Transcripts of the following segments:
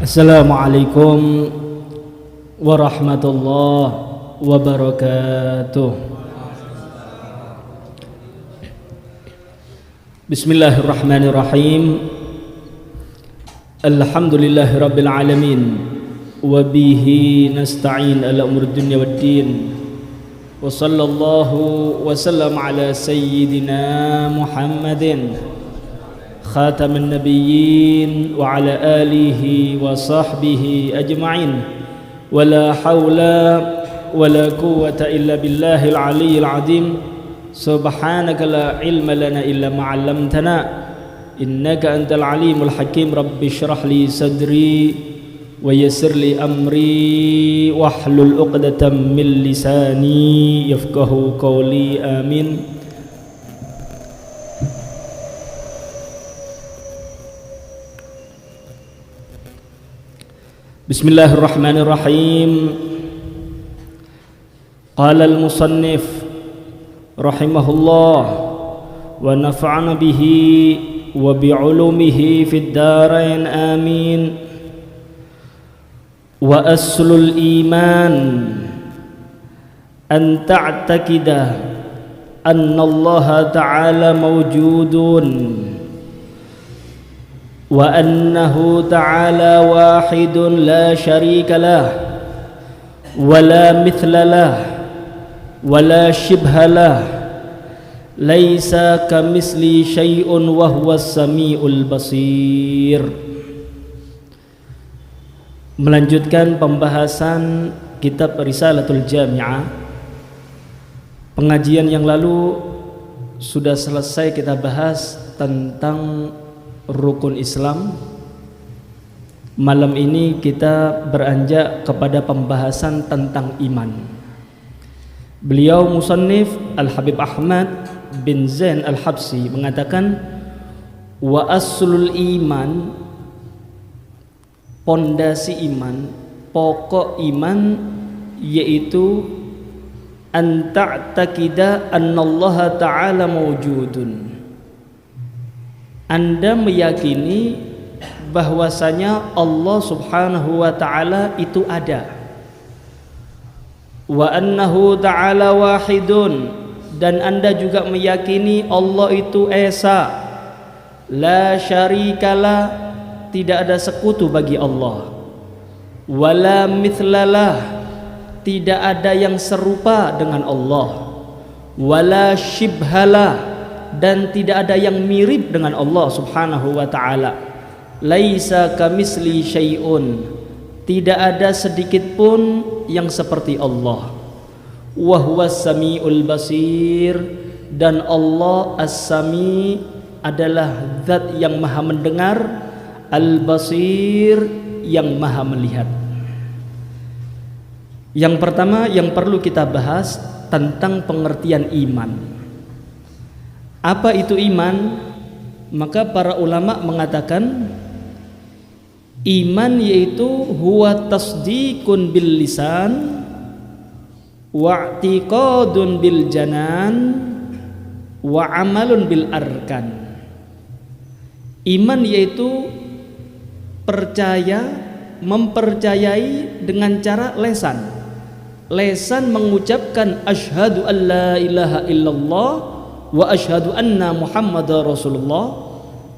Assalamualaikum warahmatullahi wabarakatuh. Bismillahirrahmanirrahim. Alhamdulillahi rabbil alamin. Wabihi nasta'in ala umur dunya waddin. Wa sallallahu wa sallam ala sayyidina Muhammadin khataman nabiyyin wa ala alihi wa sahbihi ajma'in. Wa la hawla wa la quwwata illa billahil aliyyil azim. Subhanaka la ilma lana illa ma 'allamtana innaka antal alimul hakim. Rabbi shrah li sadri wa yassir li amri wahlul 'uqdatam min lisani yafqahu qawli. Amin. Bismillahirrahmanirrahim. Qala al-musannif rahimahullah wa nafa'ana bihi wa bi'ulumihi fid darain amin. Wa aslul iman an ta'taqida anna Allah ta'ala mawjudun wa annahu ta'ala wahidun la syarika lah wa la mithla lah wa la shibha lah laisa kamisli syai'un wa huwas samiul basir. Melanjutkan pembahasan kitab Risalatul Jami'ah. Pengajian yang lalu sudah selesai kita bahas tentang rukun Islam. Malam ini kita beranjak kepada pembahasan tentang iman. Beliau musannif Al-Habib Ahmad bin Zain Al-Habsi mengatakan wa aslul iman, pondasi iman, pokok iman yaitu an ta'taqida annallaha ta'ala mawjudun. Anda meyakini bahwasanya Allah Subhanahu wa ta'ala itu ada. Wa annahu ta'ala wahidun, dan Anda juga meyakini Allah itu esa. La syarikalah, tidak ada sekutu bagi Allah. Wala mithlalah, tidak ada yang serupa dengan Allah. Wala shibhalah, dan tidak ada yang mirip dengan Allah Subhanahu wa ta'ala. Laisa kamisli syai'un, tidak ada sedikit pun yang seperti Allah. Wa huwas samiul basir, dan Allah as-sami adalah zat yang maha mendengar, al-basir yang maha melihat. Yang pertama yang perlu kita bahas tentang pengertian iman. Apa itu iman? Maka para ulama mengatakan iman yaitu huwa tasdiqun bil lisan wa i'tiqadun bil janan wa amalun bil arkan. Iman yaitu percaya, mempercayai dengan cara lesan. Lesan mengucapkan asyhadu an la ilaha illallah wa asyhadu anna Muhammadar Rasulullah.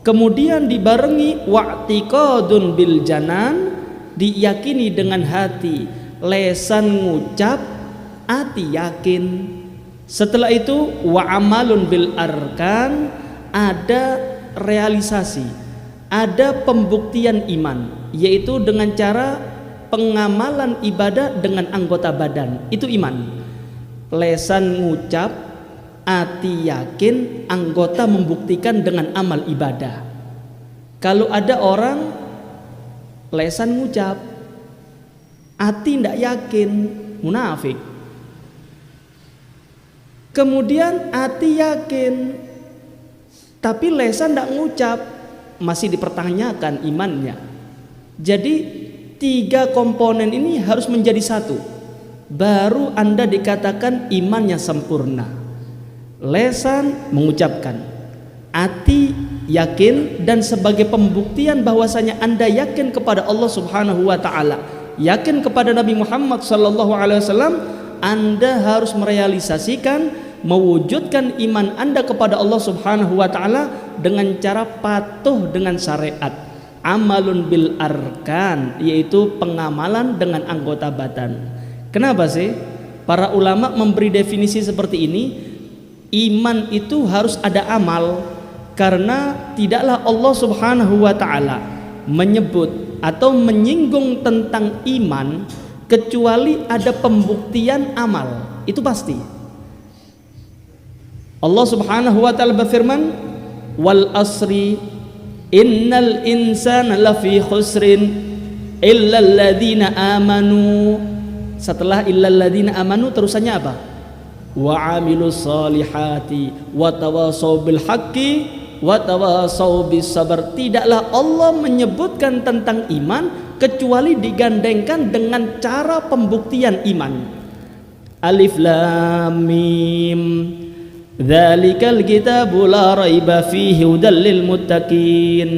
Kemudian dibarengi wa'tiqadun bil janan, diyakini dengan hati. Lesan ngucap, hati yakin. Setelah itu wa amalun bil arkan, ada realisasi, ada pembuktian iman, yaitu dengan cara pengamalan ibadah dengan anggota badan. Itu iman. Lesan ngucap, hati yakin, anggota membuktikan dengan amal ibadah. Kalau ada orang lesan ngucap, hati tidak yakin, munafik. Kemudian hati yakin, tapi lesan tidak ngucap, masih dipertanyakan imannya. Jadi 3 komponen ini harus menjadi satu, baru Anda dikatakan imannya sempurna. Lesan mengucapkan, hati yakin, dan sebagai pembuktian bahwasanya Anda yakin kepada Allah Subhanahu wa taala, yakin kepada Nabi Muhammad sallallahu alaihi wasallam, Anda harus merealisasikan, mewujudkan iman Anda kepada Allah Subhanahu wa taala dengan cara patuh dengan syariat. Amalun bil arkan, yaitu pengamalan dengan anggota badan. Kenapa sih para ulama memberi definisi seperti ini? Iman itu harus ada amal, karena tidaklah Allah Subhanahu wa taala menyebut atau menyinggung tentang iman kecuali ada pembuktian amal. Itu pasti. Allah Subhanahu wa taala berfirman, wal asri innal insana lafi khusrin illal ladzina amanu. Setelah illal ladzina amanu terusannya apa? Wa amilus solihati wa tawasaw bil haqqi wa tawasaw bis sabr. Tidaklah Allah menyebutkan tentang iman kecuali digandengkan dengan cara pembuktian iman. Alif lam mim, dzalikal kitabu la raiba fihi hudal lil muttaqin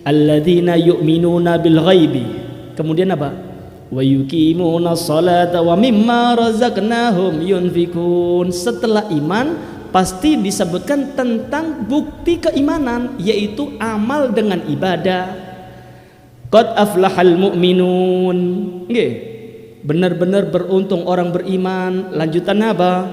alladzina yu'minuna bil ghaibi. Kemudian apa? Wa yuqimuna sholata wa mimma razaqnahum yunfikun. Setelah iman pasti disebutkan tentang bukti keimanan, yaitu amal dengan ibadah. Qad aflahal mu'minun. Nggih, benar-benar beruntung orang beriman. Lanjutan apa?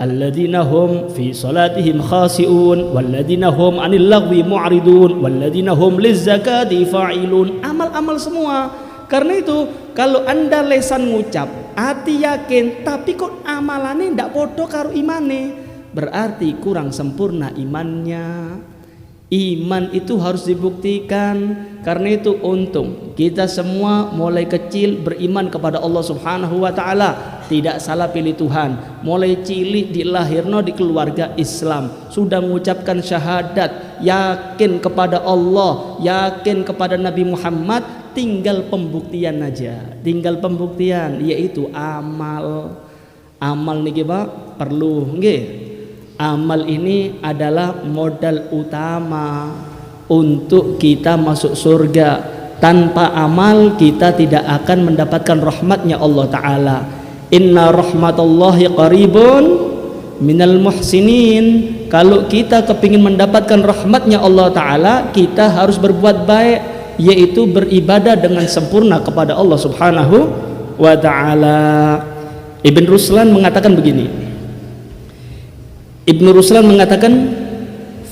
Alladzina hum fi salatihim khashi'un walladzina hum 'anil lagwi mu'ridun walladzina hum lizzakati fa'ilun. Amal-amal semua. Karena itu kalau Anda lesan ngucap, hati yakin, tapi kok amalannya ndak podo karo imane, berarti kurang sempurna imannya. Iman itu harus dibuktikan. Karena itu untung kita semua mulai kecil beriman kepada Allah Subhanahu wa taala. Tidak salah pilih Tuhan. Mulai cilik dilahirno di keluarga Islam, sudah mengucapkan syahadat, yakin kepada Allah, yakin kepada Nabi Muhammad. Tinggal pembuktian aja, tinggal pembuktian, yaitu amal. Amal niki Pak perlu nggih. Amal ini adalah modal utama untuk kita masuk surga. Tanpa amal kita tidak akan mendapatkan rahmatnya Allah Ta'ala. Inna rahmatallahi qaribun minal muhsinin. Kalau kita kepingin mendapatkan rahmatnya Allah Ta'ala, kita harus berbuat baik, yaitu beribadah dengan sempurna kepada Allah Subhanahu wa ta'ala. Ibn Ruslan mengatakan begini. Ibn Ruslan mengatakan,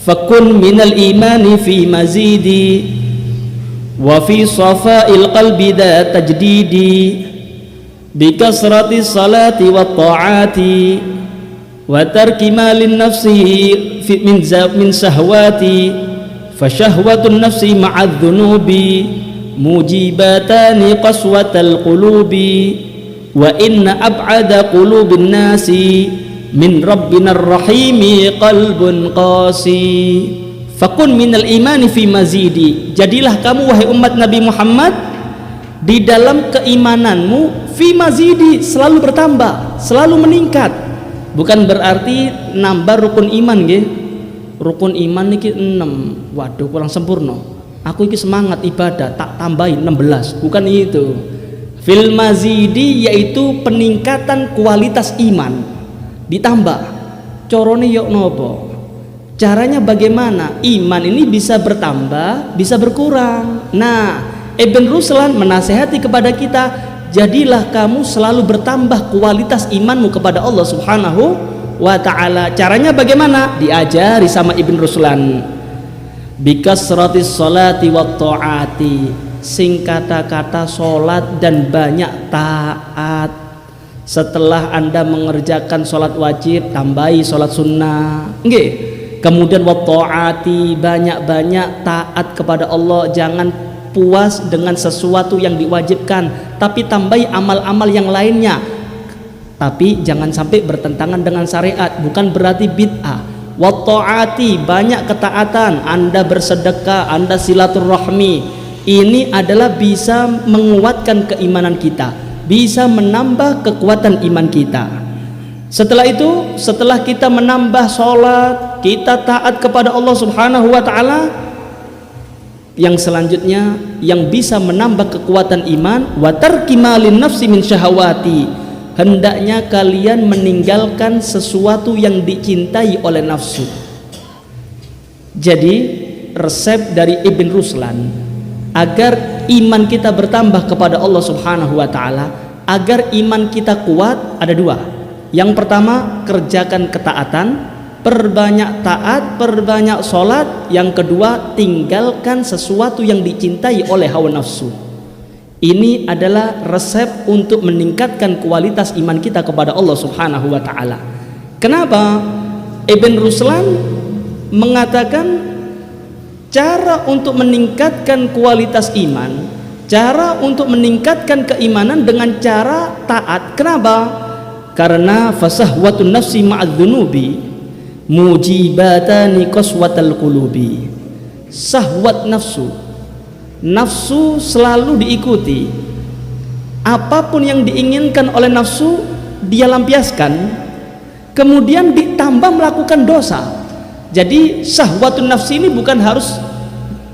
fakun minal imani fi mazidi wa fi safa'il qalbi da tajdidi bi kasrati salati wa ta'ati wa tarki malin nafsi min sahwati. Fasyahwatun nafsi ma'adz dzunubi mujibatani qaswatal qulubi wa inna ab'ada qulubin nasi min rabbinar rahimi qalbun qasi. Fakun minal imani fi mazidi. Jadilah kamu wahai umat Nabi Muhammad di dalam keimananmu fi mazidi, selalu bertambah, selalu meningkat. Bukan berarti nambah rukun iman nggih. Rukun iman niki 6. Waduh, kurang sempurna. Aku iki semangat ibadah tak tambahin 16. Bukan itu. Fil mazidi yaitu peningkatan kualitas iman. Ditambah. Corone yok nopo? Caranya bagaimana? Iman ini bisa bertambah, bisa berkurang. Nah, Ibn Ruslan menasehati kepada kita, jadilah kamu selalu bertambah kualitas imanmu kepada Allah Subhanahu wa ta'ala. Caranya bagaimana? Diajari sama Ibn Ruslan. Bikasratis salati wa ta'ati, sing kata-kata solat dan banyak taat. Setelah Anda mengerjakan solat wajib, tambahi solat sunnah. Nggih. Kemudian wa ta'ati, banyak-banyak taat kepada Allah. Jangan puas dengan sesuatu yang diwajibkan, tapi tambahi amal-amal yang lainnya. Tapi jangan sampai bertentangan dengan syariat, bukan berarti bid'ah. Wa ta'ati, banyak ketaatan. Anda bersedekah, Anda silaturahmi. Ini adalah bisa menguatkan keimanan kita, bisa menambah kekuatan iman kita. Setelah itu, setelah kita menambah sholat, kita taat kepada Allah Subhanahu wa taala. Yang selanjutnya yang bisa menambah kekuatan iman, wa tarkimalin nafsi min syahawati, hendaknya kalian meninggalkan sesuatu yang dicintai oleh nafsu. Jadi resep dari Ibn Ruslan agar iman kita bertambah kepada Allah Subhanahu wa taala, agar iman kita kuat, ada dua. Yang pertama, kerjakan ketaatan, perbanyak taat, perbanyak sholat. Yang kedua, tinggalkan sesuatu yang dicintai oleh hawa nafsu. Ini adalah resep untuk meningkatkan kualitas iman kita kepada Allah Subhanahu wa taala. Kenapa? Ibn Ruslan mengatakan cara untuk meningkatkan kualitas iman, cara untuk meningkatkan keimanan dengan cara taat. Kenapa? Karena fasahwatun nafsi ma'adzunubi mujibatani qaswatal qulubi. Sahwat nafsu, nafsu selalu diikuti. Apapun yang diinginkan oleh nafsu dia lampiaskan, kemudian ditambah melakukan dosa. Jadi syahwatun nafsi ini bukan harus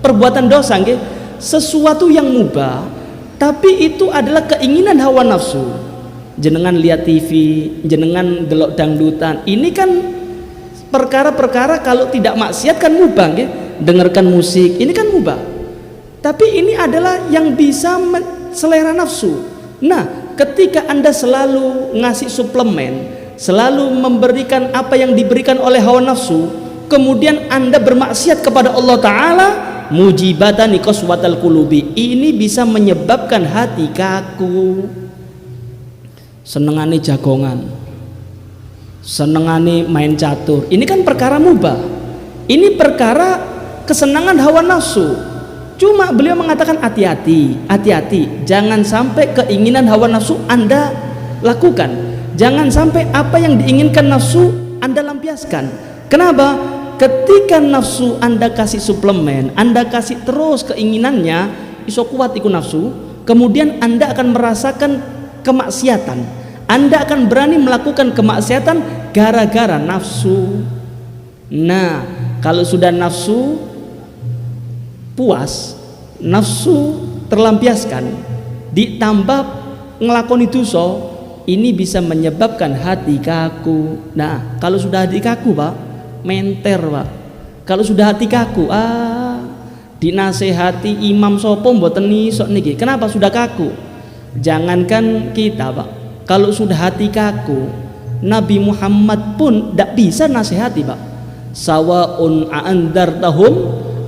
perbuatan dosa, nggih. Sesuatu yang mubah, tapi itu adalah keinginan hawa nafsu. Jenengan lihat TV, jenengan delok dangdutan, ini kan perkara-perkara kalau tidak maksiat kan mubah, nggih. Dengarkan musik, ini kan mubah. Tapi ini adalah yang bisa selera nafsu. Nah, ketika Anda selalu ngasih suplemen, selalu memberikan apa yang diberikan oleh hawa nafsu, kemudian Anda bermaksiat kepada Allah Ta'ala, mujibatani qaswatal qulubi, ini bisa menyebabkan hati kaku. Senengane jagongan, senengane main catur, ini kan perkara mubah, ini perkara kesenangan hawa nafsu. Cuma beliau mengatakan hati-hati, hati-hati, jangan sampai keinginan hawa nafsu Anda lakukan, jangan sampai apa yang diinginkan nafsu Anda lampiaskan. Kenapa? Ketika nafsu Anda kasih suplemen, Anda kasih terus keinginannya, iso kuat iku nafsu, kemudian Anda akan merasakan kemaksiatan, Anda akan berani melakukan kemaksiatan gara-gara nafsu. Nah, kalau sudah nafsu puas, nafsu terlampiaskan, ditambah ngelakoni dosa, ini bisa menyebabkan hati kaku. Nah, kalau sudah hati kaku, Pak, menter, Pak. Kalau sudah hati kaku, dinasehati imam sopo mboten iso niki. Kenapa? Sudah kaku. Jangankan kita, Pak, kalau sudah hati kaku, Nabi Muhammad pun tidak bisa nasihati, Pak. Sawaun a'andartahum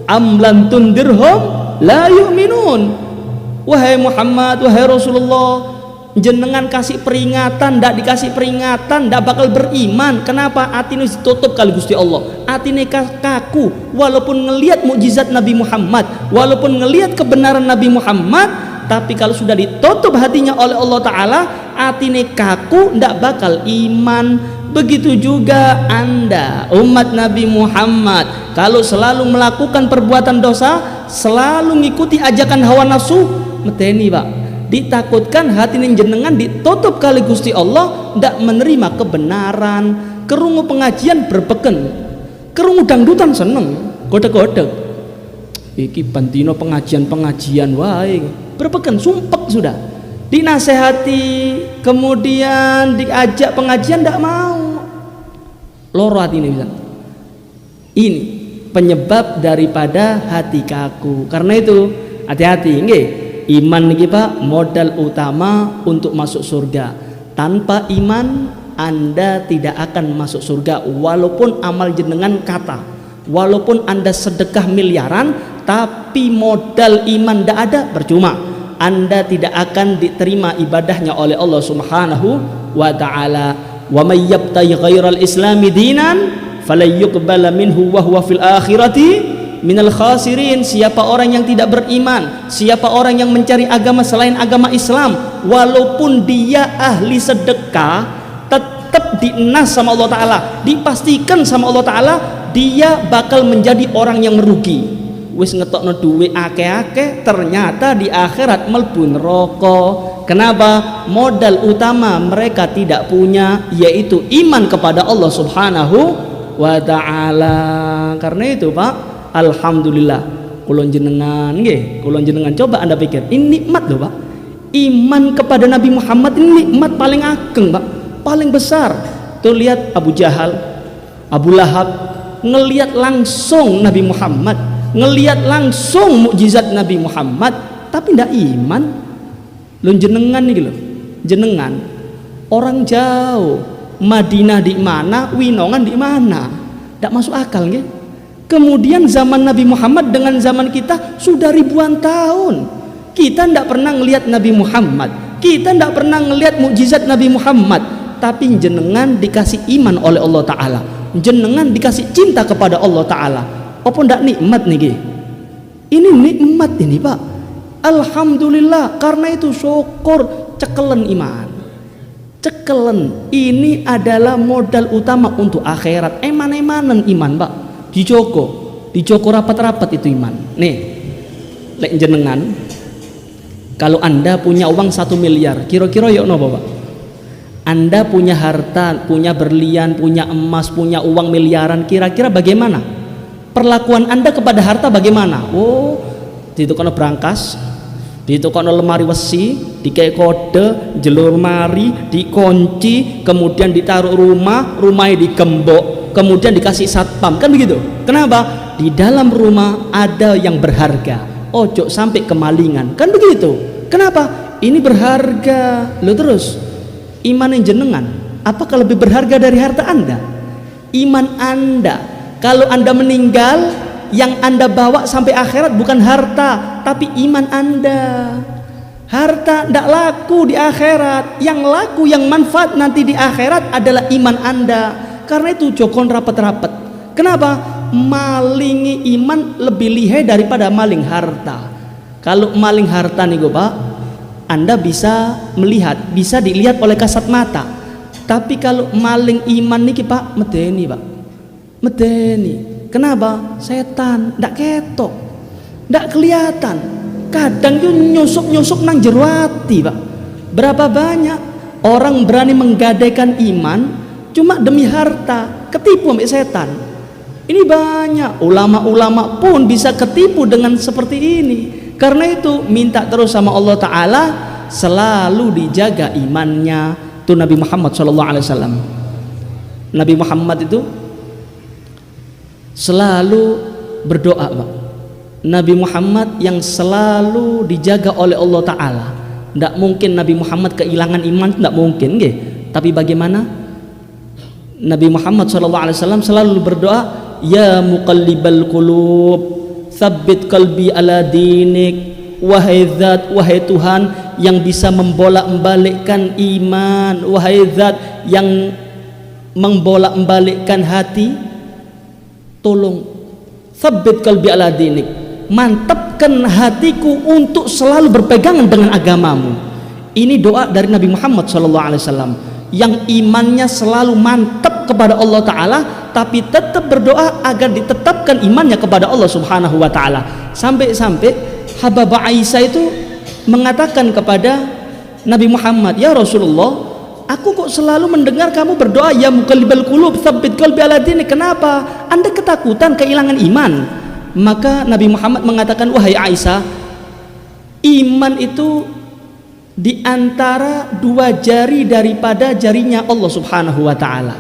am lam tundirhum la yu'minun. Wahai Muhammad, wahai Rasulullah, jenengan kasih peringatan, ndak dikasih peringatan, ndak bakal beriman. Kenapa? Atine ditutup kali Gusti Allah, atine kaku. Walaupun ngelihat mukjizat Nabi Muhammad, walaupun ngelihat kebenaran Nabi Muhammad, tapi kalau sudah ditutup hatinya oleh Allah Ta'ala, atine kaku, ndak bakal iman. Begitu juga Anda, umat Nabi Muhammad, kalau selalu melakukan perbuatan dosa, selalu ngikuti ajakan hawa nafsu, meteni, Pak. Ditakutkan hati jenengan ditutup kali Gusti Allah, ndak menerima kebenaran. Kerungu pengajian berbeken, kerungu dangdutan seneng, godek-godek. Iki bantino pengajian wae, berbeken, sumpek sudah. Dinasehati, kemudian diajak pengajian ndak mau. Loro hati ini bisa. Ini penyebab daripada hati kaku. Karena itu hati-hati, nggih. Iman niki, Pak, modal utama untuk masuk surga. Tanpa iman Anda tidak akan masuk surga, walaupun amal jenengan kata, walaupun Anda sedekah miliaran, tapi modal iman tidak ada, percuma. Anda tidak akan diterima ibadahnya oleh Allah Subhanahu wa ta'ala. Wa may yabtaghi ghairal islami dinan falayyuqbala minhu wa huwa fil akhirati minal khasirin. Siapa orang yang tidak beriman, siapa orang yang mencari agama selain agama Islam, walaupun dia ahli sedekah, tetap dinas sama Allah Ta'ala, dipastikan sama Allah Ta'ala, dia bakal menjadi orang yang merugi. Wis ngetokno duwe akeh-akeh, ternyata di akhirat mlebu neraka. Kenapa? Modal utama mereka tidak punya, yaitu iman kepada Allah Subhanahu wa ta'ala. Karena itu Pak, alhamdulillah kulon jenengan nggih, kulon jenengan coba Anda pikir, ini nikmat loh Pak. Iman kepada Nabi Muhammad ini nikmat paling ageng Pak, paling besar. Tuh lihat Abu Jahal, Abu Lahab ngelihat langsung Nabi Muhammad, ngelihat langsung mukjizat Nabi Muhammad, tapi ndak iman. Lo jenengan nih loh, jenengan orang jauh, Madinah di mana, Winongan di mana, ndak masuk akal nggih. Kemudian zaman Nabi Muhammad dengan zaman kita sudah ribuan tahun, kita ndak pernah ngelihat Nabi Muhammad, kita ndak pernah ngelihat mukjizat Nabi Muhammad, tapi jenengan dikasih iman oleh Allah Ta'ala, jenengan dikasih cinta kepada Allah Ta'ala. Apa ndak nikmat nih? Ini nikmat ini Pak, alhamdulillah. Karena itu syukur, cekelen iman, cekelen ini adalah modal utama untuk akhirat. Eman-emanan iman Pak, dijoko rapat-rapat itu iman. Nih lek jenengan, kalau Anda punya uang 1 miliar, kira-kira yuk nopo Pak? Anda punya harta, punya berlian, punya emas, punya uang miliaran, kira-kira bagaimana perlakuan Anda kepada harta? Bagaimana? Oh, ditukokno brankas, ditukokno lemari besi, dikai kode, jelur mari, dikunci, kemudian ditaruh rumahnya digembok, kemudian dikasih satpam, kan begitu? Kenapa? Di dalam rumah ada yang berharga, ojo sampai kemalingan, kan begitu? Kenapa? Ini berharga. Lo terus iman yang jenengan apakah lebih berharga dari harta Anda? Iman Anda, kalau Anda meninggal, yang Anda bawa sampai akhirat bukan harta, tapi iman Anda. Harta tidak laku di akhirat, yang laku, yang manfaat nanti di akhirat adalah iman Anda. Karena itu jokon rapat-rapat. Kenapa? Malingi iman lebih lihai daripada maling harta. Kalau maling harta nih Pak, Anda bisa melihat, bisa dilihat oleh kasat mata. Tapi kalau maling iman nih Pak, medeni Pak, medeni. Kenapa? Setan ndak ketok, ndak kelihatan. Kadang itu nyusup nang jero ati Pak. Berapa banyak orang berani menggadaikan iman cuma demi harta, ketipu sama setan. Ini banyak ulama-ulama pun bisa ketipu dengan seperti ini. Karena itu minta terus sama Allah Ta'ala selalu dijaga imannya. Itu Nabi Muhammad SAW. Nabi Muhammad itu selalu berdoa Pak. Nabi Muhammad yang selalu dijaga oleh Allah Ta'ala. Tidak mungkin Nabi Muhammad kehilangan iman, tidak mungkin nggih. Tapi bagaimana? Nabi Muhammad SAW selalu berdoa, ya muqallibal qulub tsabbit qalbi ala dinik. Wahai zat, wahai Tuhan yang bisa membolak-balikkan iman, wahai zat yang membolak-balikkan hati, tolong tsabbit qalbi ala dinik, mantapkan hatiku untuk selalu berpegangan dengan agamamu. Ini doa dari Nabi Muhammad SAW yang imannya selalu mantap kepada Allah Ta'ala, tapi tetap berdoa agar ditetapkan imannya kepada Allah Subhanahu wa Ta'ala. Sampai-sampai Hababah Aisyah itu mengatakan kepada Nabi Muhammad, ya Rasulullah, aku kok selalu mendengar kamu berdoa ya muqallibal qulub tsabbit qalbi ala dinik. Kenapa? Anda ketakutan kehilangan iman? Maka Nabi Muhammad mengatakan, wahai Aisyah, iman itu di antara 2 jari daripada jarinya Allah Subhanahu wa Ta'ala.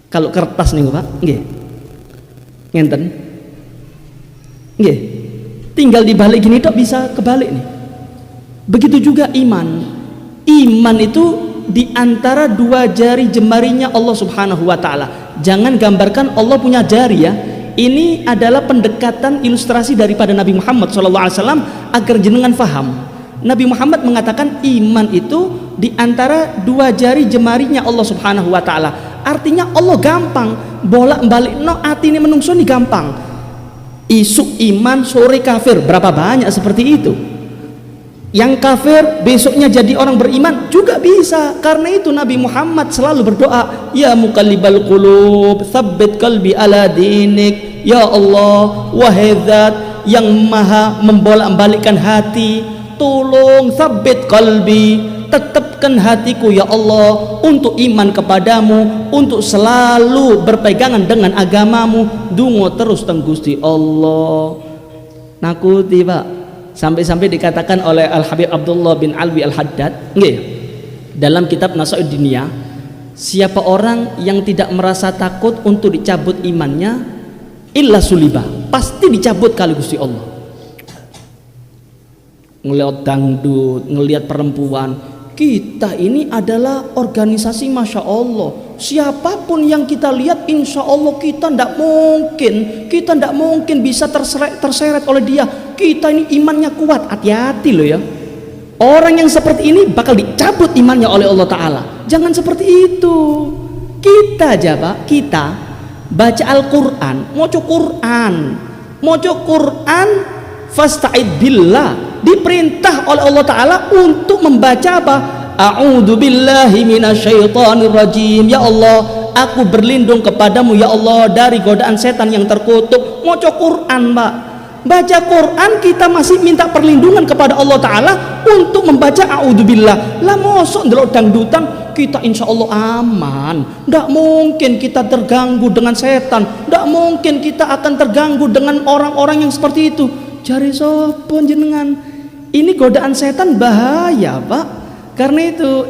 Kalau kertas nih Pak, nggih, ngenten, nggih, tinggal dibalik gini tok bisa kebalik nih. Begitu juga iman. Iman itu di antara 2 jari jemarinya Allah Subhanahu wa Ta'ala. Jangan gambarkan Allah punya jari ya. Ini adalah pendekatan ilustrasi daripada Nabi Muhammad SAW agar jenengan faham. Nabi Muhammad mengatakan iman itu di antara 2 jari jemarinya Allah Subhanahu wa Ta'ala. Artinya Allah gampang bolak-balik no atine menungso ni gampang. Isuk iman, sore kafir, berapa banyak seperti itu. Yang kafir besoknya jadi orang beriman juga bisa. Karena itu Nabi Muhammad selalu berdoa, ya muqallibal qulub tsabbit qalbi ala dinik. Ya Allah, wahai zat yang maha membolak-balikkan hati, tolong tsabbit qalbi, tetapkan hatiku ya Allah untuk iman kepadamu, untuk selalu berpegangan dengan agamamu. Dungo terus teng Gusti Allah. Nakuti Pak, sampai-sampai dikatakan oleh Al Habib Abdullah bin Alwi Al Haddad nggih, dalam kitab Nasaid Dunia, siapa orang yang tidak merasa takut untuk dicabut imannya illa sulibah, pasti dicabut kali Gusti Allah. Ngelihat dangdut, ngelihat perempuan, kita ini adalah organisasi Masya Allah, siapapun yang kita lihat insya Allah kita tidak mungkin bisa terseret oleh dia. Kita ini imannya kuat, hati-hati loh ya. Orang yang seperti ini bakal dicabut imannya oleh Allah Ta'ala. Jangan seperti itu. Kita aja Pak, kita baca Al-Quran, moco Quran, fasta'id billah, diperintah oleh Allah Ta'ala untuk membaca apa? A'udzu billahi minasyaitonir rajim. Ya Allah, aku berlindung kepadamu ya Allah dari godaan setan yang terkutuk. Moco Quran Pak, baca Quran kita masih minta perlindungan kepada Allah Ta'ala untuk membaca a'udzubillah. Lah mosok ndelok dangdutan kita insya Allah aman. Tidak mungkin kita terganggu dengan setan, tidak mungkin kita akan terganggu dengan orang-orang yang seperti itu. Jari sopo jenengan, ini godaan setan bahaya Pak. Karena itu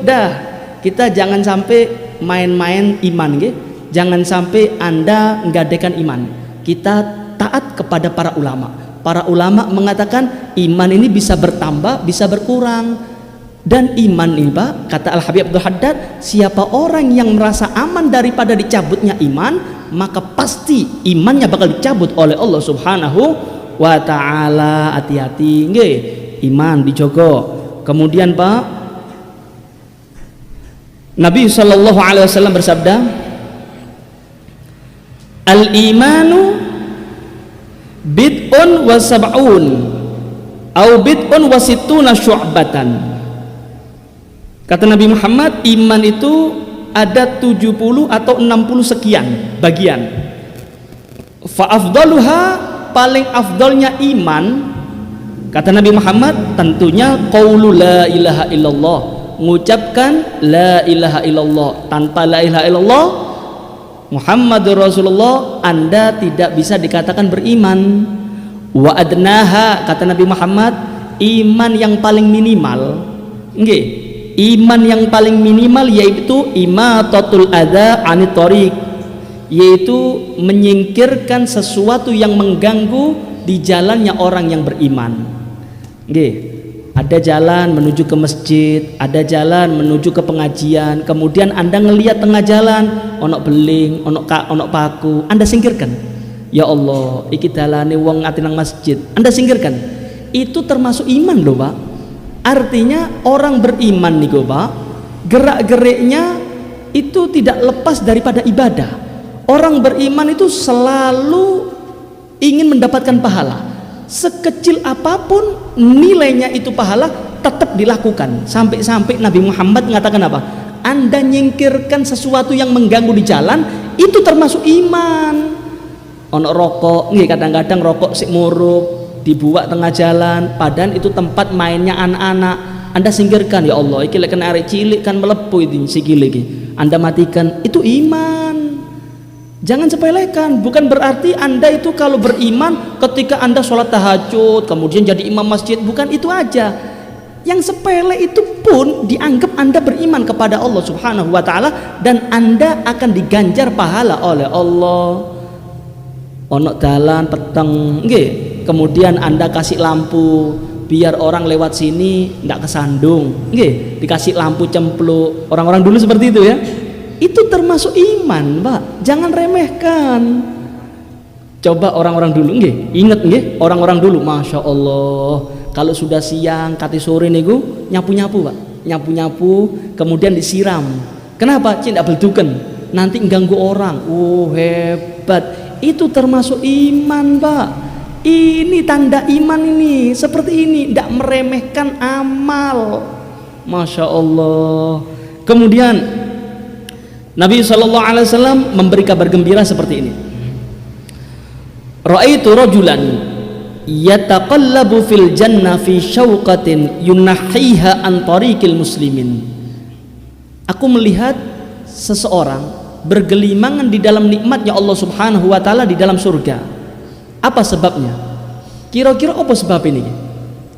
kita jangan sampai main-main iman nggih. Jangan sampai Anda nggadekan iman. Kita taat kepada para ulama. Para ulama mengatakan iman ini bisa bertambah, bisa berkurang. Dan iman ini Pak, kata Al Habib Abdul Haddad, siapa orang yang merasa aman daripada dicabutnya iman, maka pasti imannya bakal dicabut oleh Allah Subhanahu wa ta'ala. Hati-hati nggih, iman dijogo. Kemudian Pak, Nabi sallallahu alaihi wasallam bersabda, al-imanu bid'un wa sab'un au bid'un wa sittuna syu'batan. Kata Nabi Muhammad, iman itu ada 70 atau 60 sekian bagian. Fa afdaluha, paling afdalnya iman, kata Nabi Muhammad, tentunya qaulu la ilaha illallah, mengucapkan la ilaha illallah. Tanpa la ilaha illallah Muhammadur Rasulullah, Anda tidak bisa dikatakan beriman. Wa adnaha, kata Nabi Muhammad, iman yang paling minimal nggih, iman yang paling minimal yaitu imatatul adza anit thoriq, yaitu menyingkirkan sesuatu yang mengganggu di jalannya orang yang beriman. Nggih, ada jalan menuju ke masjid, ada jalan menuju ke pengajian, kemudian Anda ngelihat tengah jalan ono beling, ono paku, Anda singkirkan. Ya Allah, iki dalane wong ati nang masjid, Anda singkirkan. Itu termasuk iman loh Pak. Artinya orang beriman nih Pak, gerak-geriknya itu tidak lepas daripada ibadah. Orang beriman itu selalu ingin mendapatkan pahala. Sekecil apapun nilainya itu pahala tetap dilakukan. Sampai-sampai Nabi Muhammad mengatakan apa? Anda nyingkirkan sesuatu yang mengganggu di jalan, itu termasuk iman. Ono rokok, nih kadang-kadang rokok sik murup dibuat tengah jalan, padahal itu tempat mainnya anak-anak. Anda singkirkan, ya Allah, iki lek kena arek cilik kan melepuh itu sikile iki. Anda matikan, itu iman. Jangan sepelekan. Bukan berarti Anda itu kalau beriman ketika Anda sholat tahajud kemudian jadi imam masjid, bukan itu aja. Yang sepele itu pun dianggap Anda beriman kepada Allah Subhanahu wa ta'ala, dan Anda akan diganjar pahala oleh Allah. Ono dalan peteng nggih, kemudian Anda kasih lampu biar orang lewat sini ndak kesandung nggih, dikasih lampu cempluk. Orang-orang dulu seperti itu ya. Itu termasuk iman Pak, jangan remehkan. Coba orang-orang dulu nggih, inget nggih, orang-orang dulu Masya Allah, kalau sudah siang kati sore niku nyapu-nyapu Pak, nyapu-nyapu kemudian disiram. Kenapa? Cinta belduken, nanti mengganggu orang. Hebat. Itu termasuk iman Pak. Ini tanda iman ini, seperti ini, tidak meremehkan amal. Masya Allah. Kemudian Nabi SAW memberi kabar gembira seperti ini. Ra'aitu rajulan yataqallabu fil jannah fi syauqatin yunahhiha an tariqil muslimin. Aku melihat seseorang bergelimangan di dalam nikmatnya Allah Subhanahu wa taala di dalam surga. Apa sebabnya? Kira-kira apa sebab ini?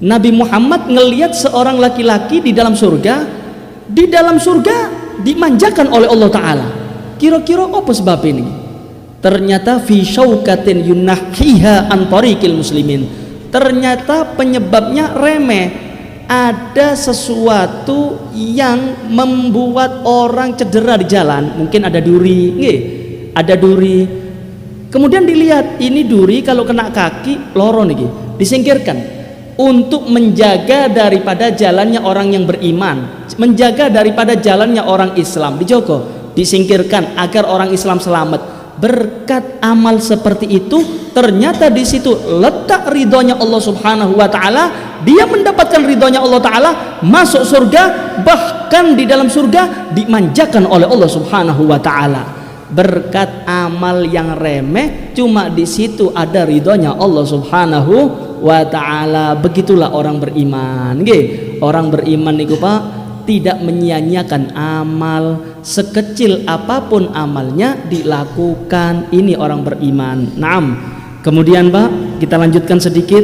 Nabi Muhammad ngelihat seorang laki-laki di dalam surga dimanjakan oleh Allah taala. Kira-kira apa sebab ini? Ternyata fi syaukatin yunahhiha an tariqil muslimin. Ternyata penyebabnya remeh. Ada sesuatu yang membuat orang cedera di jalan. Mungkin ada duri, ada duri. Kemudian dilihat, ini duri kalau kena kaki loro niki, disingkirkan untuk menjaga daripada jalannya orang yang beriman, menjaga daripada jalannya orang Islam, dijogo, disingkirkan agar orang Islam selamat. Berkat amal seperti itu, ternyata di situ letak ridhonya Allah Subhanahu wa taala. Dia mendapatkan ridhonya Allah taala, masuk surga, bahkan di dalam surga dimanjakan oleh Allah Subhanahu wa taala. Berkat amal yang remeh, cuma di situ ada ridhonya Allah Subhanahu wa taala. Begitulah orang beriman. Nggih, orang beriman niku Pak, tidak menyia-nyiakan amal, sekecil apapun amalnya dilakukan. Ini orang beriman. Naam. Kemudian Pak, kita lanjutkan sedikit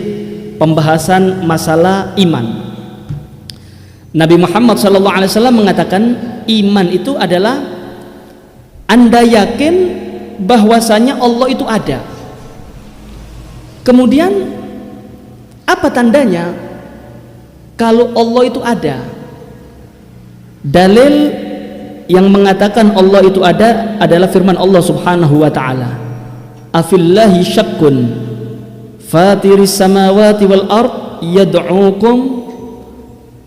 pembahasan masalah iman. Nabi Muhammad SAW mengatakan iman itu adalah Anda yakin bahwasanya Allah itu ada. Kemudian apa tandanya kalau Allah itu ada? Dalil yang mengatakan Allah itu ada adalah firman Allah Subhanahu wa taala. Afillahi syakkun fatiris samawati wal ard yad'ukum.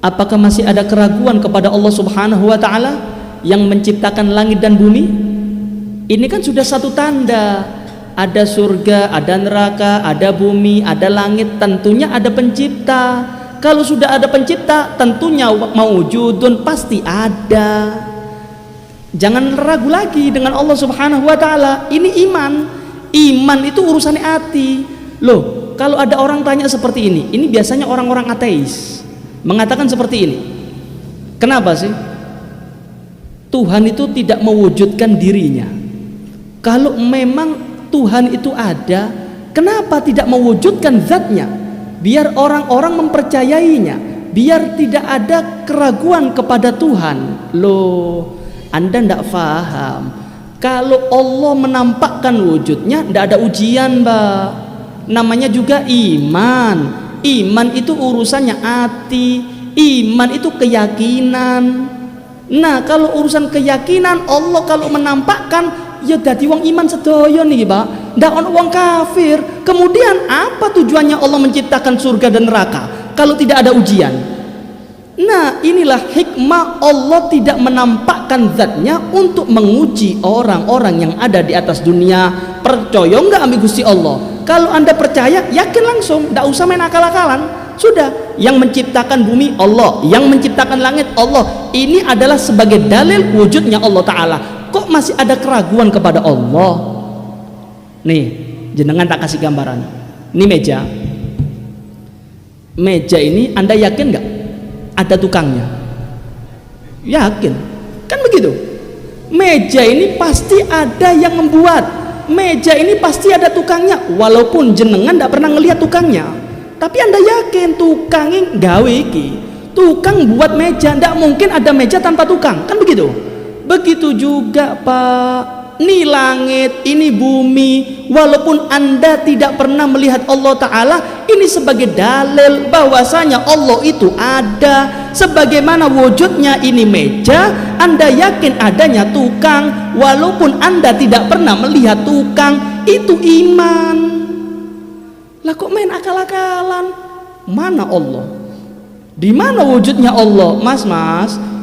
Apakah masih ada keraguan kepada Allah Subhanahu wa taala yang menciptakan langit dan bumi? Ini kan sudah satu tanda. Ada surga, ada neraka, ada bumi, ada langit, tentunya ada pencipta. Kalau sudah ada pencipta, tentunya maujudun, pasti ada. Jangan ragu lagi dengan Allah Subhanahu wa taala. Ini iman. Iman itu urusannya hati. Loh, kalau ada orang tanya seperti ini biasanya orang-orang ateis mengatakan seperti ini. Kenapa sih? Tuhan itu tidak mewujudkan dirinya. Kalau memang Tuhan itu ada, kenapa tidak mewujudkan zatnya? Biar orang-orang mempercayainya, biar tidak ada keraguan kepada Tuhan. Loh, Anda tidak faham. Kalau Allah menampakkan wujudnya, tidak ada ujian, Mbak. Namanya juga iman. Iman itu urusannya hati. Iman itu keyakinan. Nah, kalau urusan keyakinan, Allah kalau menampakkan, ya dadi wong iman sedaya nih Pak, ndak ono wong kafir. Kemudian apa tujuannya Allah menciptakan surga dan neraka kalau tidak ada ujian? Nah, inilah hikmah Allah tidak menampakkan zatnya untuk menguji orang-orang yang ada di atas dunia. Percaya nggak ambil Gusti Allah? Kalau Anda percaya, yakin langsung, ndak usah main akal-akalan. Sudah, yang menciptakan bumi Allah, yang menciptakan langit Allah. Ini adalah sebagai dalil wujudnya Allah Ta'ala. Kok masih ada keraguan kepada Allah? Nih, jenengan tak kasih gambaran. Ini meja. Meja ini Anda yakin nggak ada tukangnya? Yakin, kan begitu. Meja ini pasti ada yang membuat. Meja ini pasti ada tukangnya. Walaupun jenengan nggak pernah ngelihat tukangnya, tapi Anda yakin tukangnya gawe iki. Tukang buat meja, ndak mungkin ada meja tanpa tukang, kan begitu. Begitu juga Pak, ini langit, ini bumi. Walaupun Anda tidak pernah melihat Allah Ta'ala, ini sebagai dalil bahwasanya Allah itu ada. Sebagaimana wujudnya ini meja, Anda yakin adanya tukang. Walaupun Anda tidak pernah melihat tukang, itu iman. Lah kok main akal-akalan? Mana Allah? Di mana wujudnya Allah? Mas,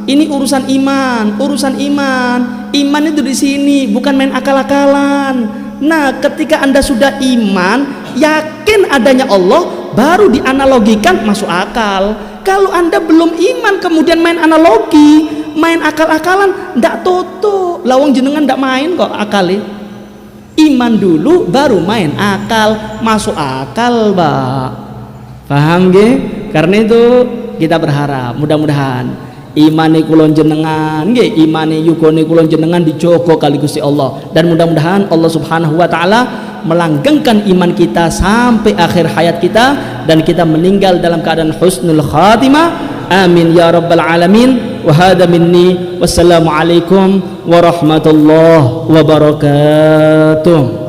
ini urusan iman, urusan iman. Iman itu di sini, bukan main akal-akalan. Nah, ketika Anda sudah iman, yakin adanya Allah, baru dianalogikan masuk akal. Kalau Anda belum iman kemudian main analogi, main akal-akalan, ndak toto. Lawang jenengan ndak main kok akali. Iman dulu baru main akal, masuk akal, Pak. Paham nggih? Karena itu kita berharap mudah-mudahan imane kulon jenengan nggih, imane yugone kulon jenengan dijogo kali Gusti Allah, dan mudah-mudahan Allah Subhanahu wa taala melanggengkan iman kita sampai akhir hayat kita dan kita meninggal dalam keadaan husnul khatimah. Amin ya rabbal alamin. Wa hadza minni wassalamu alaikum warahmatullahi wabarakatuh.